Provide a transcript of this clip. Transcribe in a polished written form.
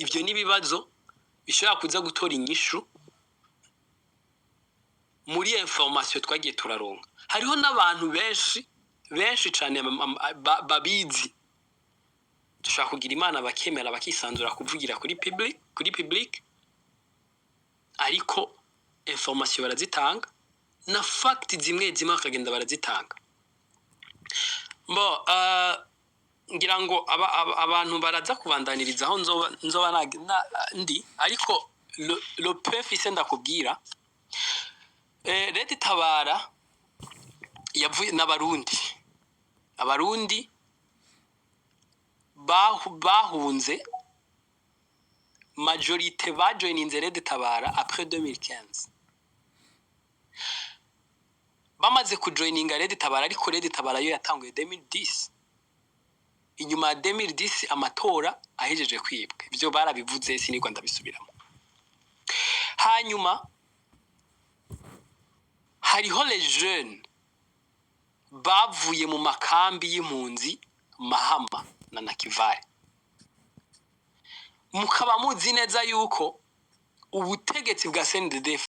ivyo nibibazo bishobora kuza gutora inyishu muri information twagiye turaronka. Hariho n'abantu benshi cyane babizi, dushaka kugira Imana bakemera bakisanzura kuvugira kuri public, ariko information barazitanga na fact zimwe bakagenda barazitanga. Ngira ngo abantu baraza kubandaniriza aho nzoba ndi, ariko le peuple isenda kubwira Red Tabara yavuye abarundi bahunze, majorité bajoininze Red Tabara après 2015. Bamaze kujoininga Red Tabara, ariko Red Tabara yo yatanguye 2010. Inyuma ya 2010 amatora ahejeje kwibwa. Ivyo barabivuze siniko ndabisubiramo. Hanyuma hariho les jeunes bavuye mu makambi y'impunzi Mahama na Nakivale. Mukaba muzi neza yuko ubutegetsi bwa CNDD